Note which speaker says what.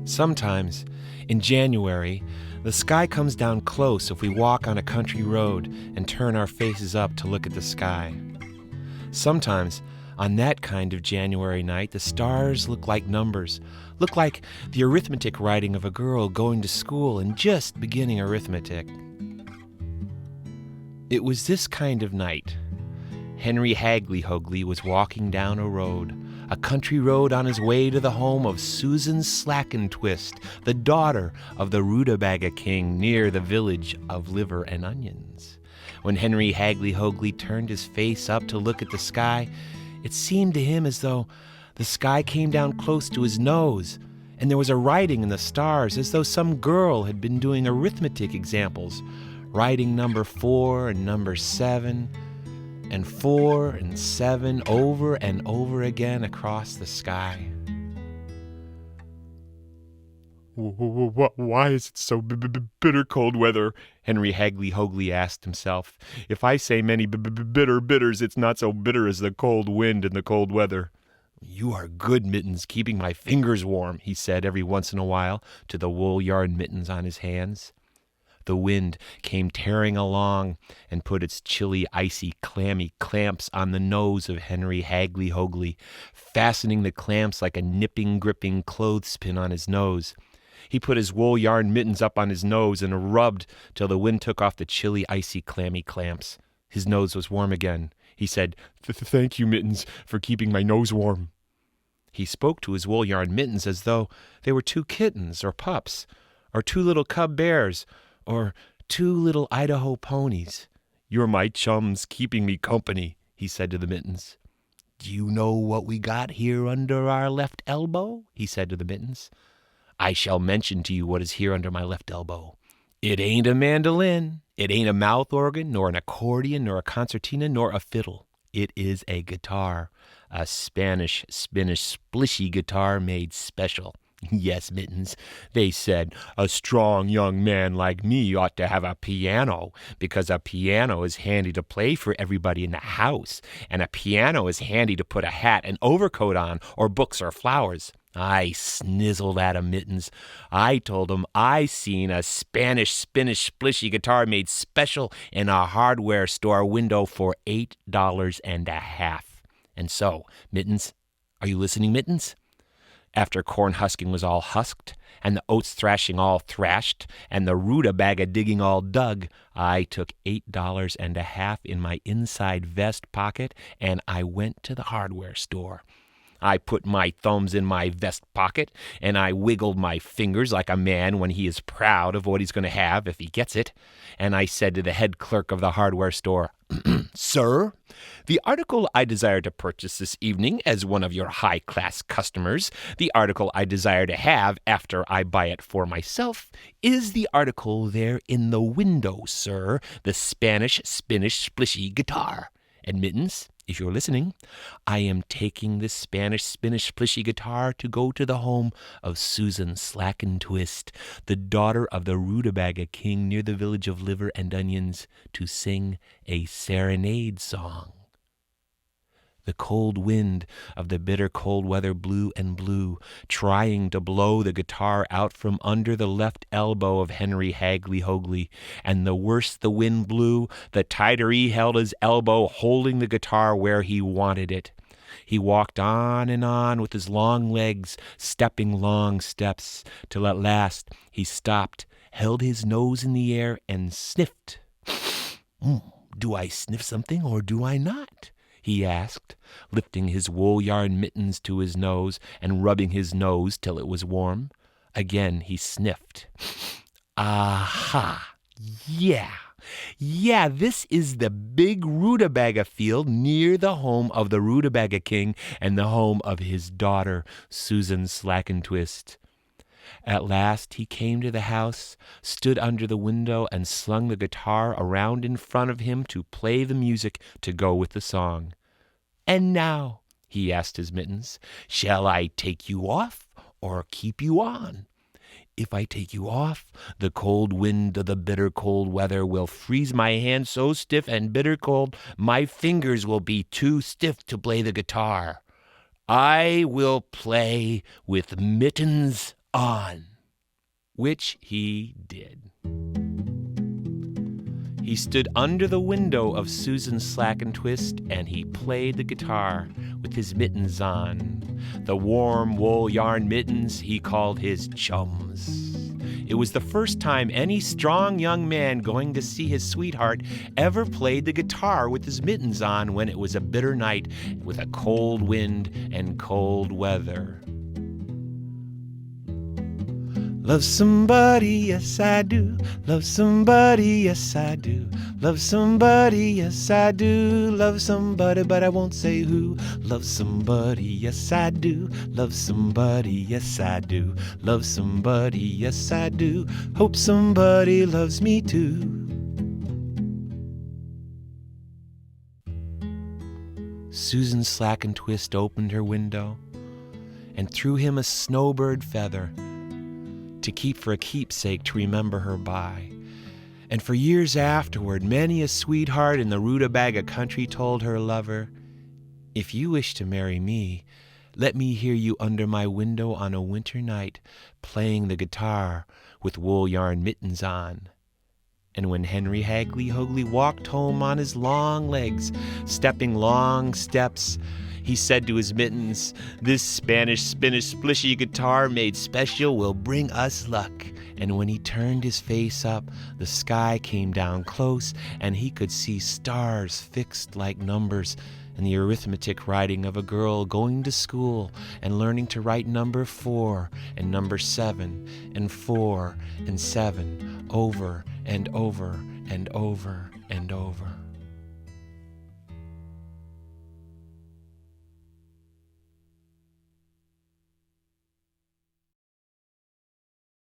Speaker 1: Sometimes, in January, the sky comes down close if we walk on a country road and turn our faces up to look at the sky. Sometimes, on that kind of January night, the stars look like numbers, look like the arithmetic writing of a girl going to school and just beginning arithmetic. It was this kind of night. Henry Hagglyhoagly was walking down a country road on his way to the home of Susan Slackentwist, the daughter of the Rutabaga King near the village of Liver and Onions. When Henry Hagglyhoagly turned his face up to look at the sky, it seemed to him as though the sky came down close to his nose, and there was a writing in the stars as though some girl had been doing arithmetic examples, writing number 4 and number 7, and 4 and 7 over and over again across the sky.
Speaker 2: Why is it so bitter cold weather? Henry Hagglyhoagly asked himself. If I say many bitter bitters, it's not so bitter as the cold wind and the cold weather.
Speaker 1: You are good, Mittens, keeping my fingers warm, he said every once in a while to the wool yarn mittens on his hands. The wind came tearing along and put its chilly, icy, clammy clamps on the nose of Henry Hagglyhoagly, fastening the clamps like a nipping, gripping clothespin on his nose. He put his wool yarn mittens up on his nose and rubbed till the wind took off the chilly, icy, clammy clamps. His nose was warm again. He said,
Speaker 2: Thank you, Mittens, for keeping my nose warm.
Speaker 1: He spoke to his wool yarn mittens as though they were 2 kittens or pups, or 2 little cub bears, or 2 little Idaho ponies.
Speaker 2: You're my chums, keeping me company, he said to the mittens.
Speaker 1: Do you know what we got here under our left elbow? He said to the mittens. I shall mention to you what is here under my left elbow. It ain't a mandolin, it ain't a mouth organ, nor an accordion, nor a concertina, nor a fiddle. It is a guitar, a Spanish, splishy guitar made special. Yes, Mittens, they said, a strong young man like me ought to have a piano, because a piano is handy to play for everybody in the house, and a piano is handy to put a hat and overcoat on, or books or flowers. I snizzled at 'em, Mittens. I told 'em I seen a Spanish, splishy guitar made special in a hardware store window for $8.50. And so, Mittens, are you listening, Mittens? After corn husking was all husked, and the oats thrashing all thrashed, and the rutabaga digging all dug, I took $8.50 in my inside vest pocket, and I went to the hardware store. I put my thumbs in my vest pocket, and I wiggled my fingers like a man when he is proud of what he's going to have if he gets it. And I said to the head clerk of the hardware store, Sir, the article I desire to purchase this evening as one of your high-class customers, the article I desire to have after I buy it for myself, is the article there in the window, sir, the Spanish, splishy guitar. And Mittens, if you're listening, I am taking this Spanish, splishy guitar to go to the home of Susan Slackentwist, the daughter of the Rutabaga King near the village of Liver and Onions, to sing a serenade song. The cold wind of the bitter cold weather blew and blew, trying to blow the guitar out from under the left elbow of Henry Hagglyhoagly, and the worse the wind blew, the tighter he held his elbow, holding the guitar where he wanted it. He walked on and on with his long legs, stepping long steps, till at last he stopped, held his nose in the air, and sniffed. Do I sniff something or do I not? He asked, lifting his wool yarn mittens to his nose and rubbing his nose till it was warm. Again he sniffed. Aha! Yeah, this is the big rutabaga field near the home of the Rutabaga King and the home of his daughter, Susan Slackentwist. At last he came to the house, stood under the window, and slung the guitar around in front of him to play the music to go with the song. And now, he asked his mittens, shall I take you off or keep you on? If I take you off, the cold wind of the bitter cold weather will freeze my hands so stiff and bitter cold, my fingers will be too stiff to play the guitar. I will play with mittens on, which he did. He stood under the window of Susan's Slack and Twist, and he played the guitar with his mittens on. The warm wool yarn mittens he called his chums. It was the first time any strong young man going to see his sweetheart ever played the guitar with his mittens on when it was a bitter night with a cold wind and cold weather. Love somebody, yes I do. Love somebody, yes I do. Love somebody, yes I do. Love somebody, but I won't say who. Love somebody, yes I do. Love somebody, yes I do. Love somebody, yes I do. Hope somebody loves me too. Susan Slack and Twist opened her window and threw him a snowbird feather to keep for a keepsake to remember her by. And for years afterward, many a sweetheart in the rutabaga country told her lover, "If you wish to marry me, let me hear you under my window on a winter night, playing the guitar with wool yarn mittens on." And when Henry Hagglyhoagly walked home on his long legs, stepping long steps, he said to his mittens, "This Spanish splishy guitar made special will bring us luck." And when he turned his face up, the sky came down close, and he could see stars fixed like numbers, and the arithmetic writing of a girl going to school and learning to write number 4 and number 7 and 4 and 7 over and over and over and over.